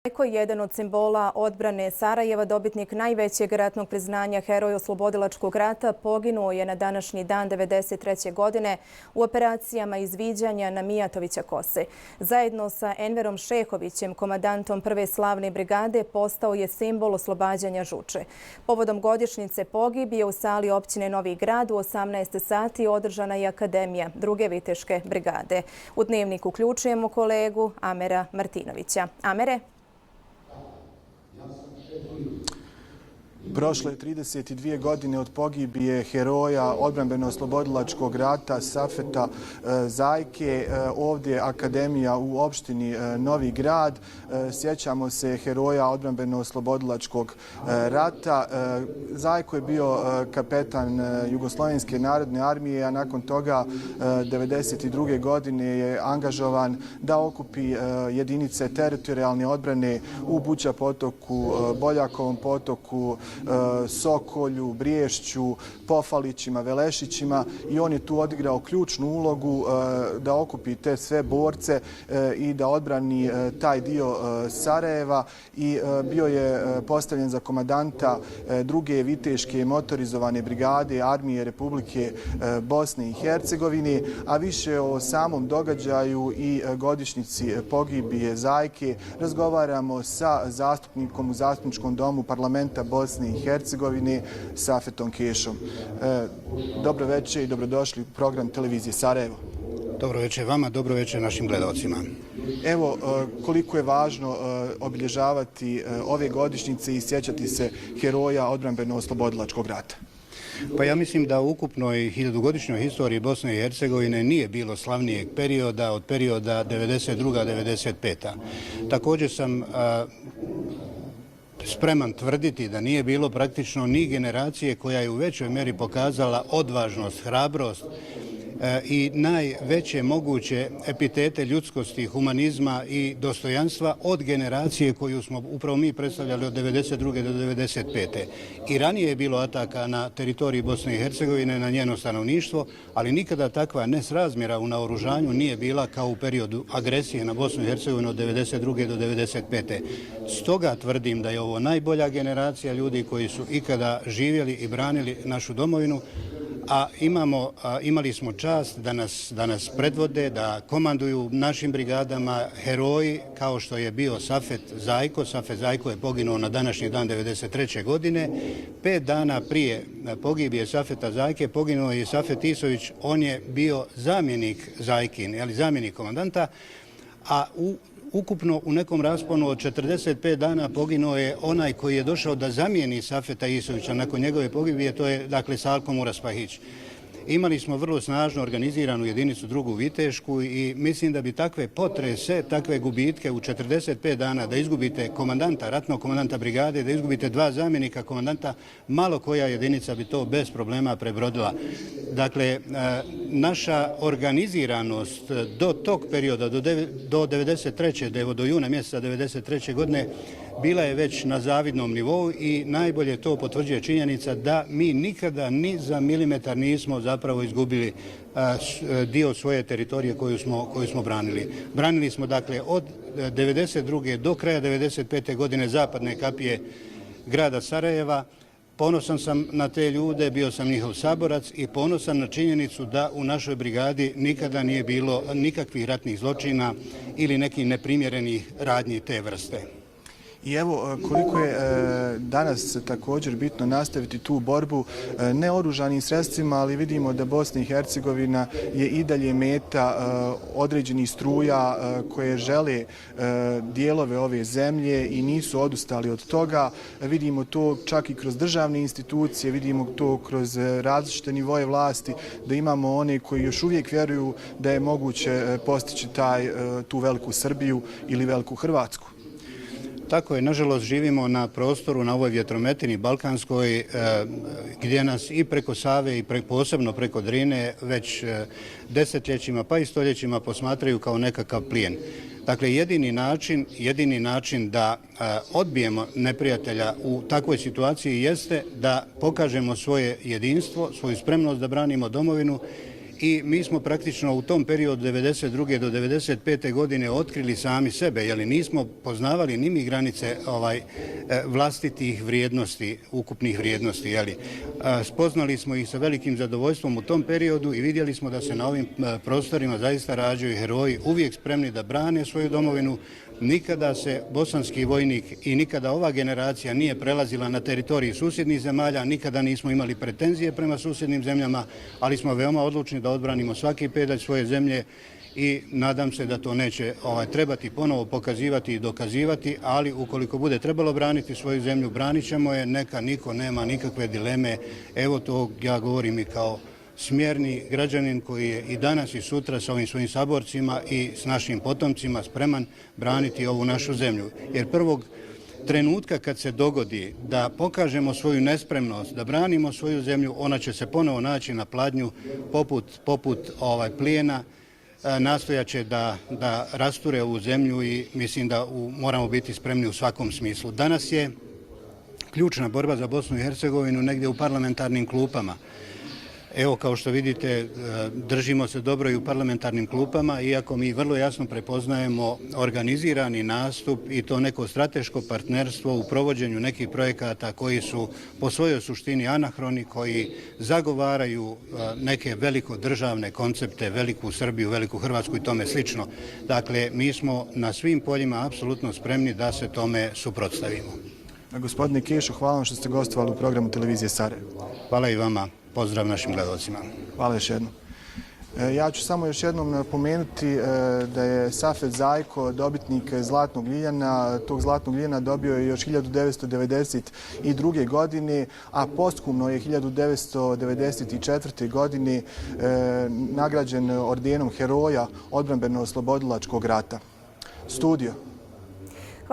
Zajko je jedan od simbola odbrane Sarajeva, dobitnik najvećeg ratnog priznanja Heroj oslobodilačkog rata, poginuo je na današnji dan 1993. godine u operacijama izviđanja na Mijatovića Kose. Zajedno sa Enverom Šehovićem, komandantom prve slavne brigade, postao je simbol oslobađanja Žuče. Povodom godišnjice pogibije u sali općine Novi Grad u 18 sati održana je Akademija druge viteške brigade. U dnevnik uključujemo kolegu Amera Martinovića. Amere? Prošle 32 godine od pogibije heroja odbrambeno-oslobodilačkog rata Safeta Zajke, ovdje Akademija u opštini Novi Grad. Sjećamo se heroja odbrambeno-oslobodilačkog rata. Zajko je bio kapetan Jugoslovenske narodne armije, a nakon toga 1992. godine je angažovan da okupi jedinice teritorijalne odbrane u Buća potoku, Boljakovom potoku, Sokolju, Briješću, Pofalićima, Velešićima i on je tu odigrao ključnu ulogu da okupi te sve borce i da odbrani taj dio Sarajeva i bio je postavljen za komandanta druge viteške motorizovane brigade Armije Republike Bosne i Hercegovine, a više o samom događaju i godišnjici pogibije Zajke razgovaramo sa zastupnikom u Zastupničkom domu parlamenta Bosne i Hercegovine, Safetom Kešom. Dobro večer i dobrodošli u program televizije Sarajevo. Dobro večer vama, dobro večer našim gledalcima. Evo, koliko je važno obilježavati ove godišnjice i sjećati se heroja odbrambeno-oslobodilačkog rata. Pa ja mislim da u ukupnoj hiljadugodišnjoj historiji Bosne i Hercegovine nije bilo slavnijeg perioda od perioda 92-95. Također sam spreman tvrditi da nije bilo praktično ni generacije koja je u većoj mjeri pokazala odvažnost, hrabrost i najveće moguće epitete ljudskosti, humanizma i dostojanstva od generacije koju smo upravo mi predstavljali od 92. do 95. I ranije je bilo ataka na teritoriji Bosne i Hercegovine, na njeno stanovništvo, ali nikada takva nesrazmjera u naoružanju nije bila kao u periodu agresije na Bosnu i Hercegovinu od 92. do 95. Stoga tvrdim da je ovo najbolja generacija ljudi koji su ikada živjeli i branili našu domovinu, a imali smo čast da nas predvode, da komanduju našim brigadama heroji kao što je bio Safet Zajko. Safet Zajko je poginuo na današnji dan 1993. godine. 5 dana prije pogibije Safeta Zajke poginuo je Safet Isović. On je bio zamjenik Zajkin, zamjenik komandanta, a ukupno u nekom rasponu od 45 dana poginuo je onaj koji je došao da zamijeni Safeta Isovića nakon njegove pogibije, to je dakle Salko Muraspahić. Imali smo vrlo snažno organiziranu jedinicu drugu vitešku i mislim da bi takve potrese, takve gubitke u 45 dana, da izgubite komandanta, ratnog komandanta brigade, da izgubite 2 zamjenika komandanta, malo koja jedinica bi to bez problema prebrodila. Dakle, naša organiziranost do tog perioda, do 93. do juna mjeseca 93. godine, bila je već na zavidnom nivou i najbolje to potvrđuje činjenica da mi nikada ni za milimetar nismo zapravo izgubili dio svoje teritorije koju smo branili. Branili smo dakle od 92. do kraja 95. godine zapadne kapije grada Sarajeva. Ponosan sam na te ljude, bio sam njihov saborac i ponosan na činjenicu da u našoj brigadi nikada nije bilo nikakvih ratnih zločina ili nekih neprimjerenih radnji te vrste. I evo koliko je danas također bitno nastaviti tu borbu neoružanim sredstvima, ali vidimo da Bosna i Hercegovina je i dalje meta određenih struja koje žele dijelove ove zemlje i nisu odustali od toga. Vidimo to čak i kroz državne institucije, vidimo to kroz različite nivoje vlasti, da imamo one koji još uvijek vjeruju da je moguće postići tu veliku Srbiju ili veliku Hrvatsku. Tako je, nažalost živimo na prostoru, na ovoj vjetrometini balkanskoj, gdje nas i preko Save i posebno preko Drine već desetljećima pa i stoljećima posmatraju kao nekakav plijen. Dakle, jedini način da odbijemo neprijatelja u takvoj situaciji jeste da pokažemo svoje jedinstvo, svoju spremnost da branimo domovinu i mi smo praktično u tom periodu 1992. do 1995. godine otkrili sami sebe, jer nismo poznavali ni mi granice vlastitih vrijednosti, ukupnih vrijednosti. Spoznali smo ih sa velikim zadovoljstvom u tom periodu i vidjeli smo da se na ovim prostorima zaista rađaju heroji, uvijek spremni da brane svoju domovinu. Nikada se bosanski vojnik i nikada ova generacija nije prelazila na teritoriji susjednih zemalja, nikada nismo imali pretenzije prema susjednim zemljama, ali smo veoma odlučni da odbranimo svaki pedalj svoje zemlje i nadam se da to neće trebati ponovo pokazivati i dokazivati, ali ukoliko bude trebalo braniti svoju zemlju, branit ćemo je, neka niko nema nikakve dileme. Evo to ja govorim i kao smjerni građanin koji je i danas i sutra sa ovim svojim saborcima i s našim potomcima spreman braniti ovu našu zemlju. Jer prvog trenutka kad se dogodi da pokažemo svoju nespremnost, da branimo svoju zemlju, ona će se ponovo naći na pladnju poput plijena, nastojaće da rasture ovu zemlju i mislim da moramo biti spremni u svakom smislu. Danas je ključna borba za Bosnu i Hercegovinu negdje u parlamentarnim klupama. Evo, kao što vidite, držimo se dobro i u parlamentarnim klupama, iako mi vrlo jasno prepoznajemo organizirani nastup i to neko strateško partnerstvo u provođenju nekih projekata koji su po svojoj suštini anahroni, koji zagovaraju neke velikodržavne koncepte, veliku Srbiju, veliku Hrvatsku i tome slično. Dakle, mi smo na svim poljima apsolutno spremni da se tome suprotstavimo. Gospodine Kešo, hvala vam što ste gostovali u programu televizije Sarajevo. Hvala i vama. Pozdrav našim gledalcima. Hvala još jednom. Ja ću samo još jednom napomenuti da je Safet Zajko dobitnik Zlatnog Ljiljana. Tog Zlatnog Ljiljana dobio je još 1992. godine, a postkumno je 1994. godine nagrađen ordenom Heroja odbrambeno-oslobodilačkog rata. Studio.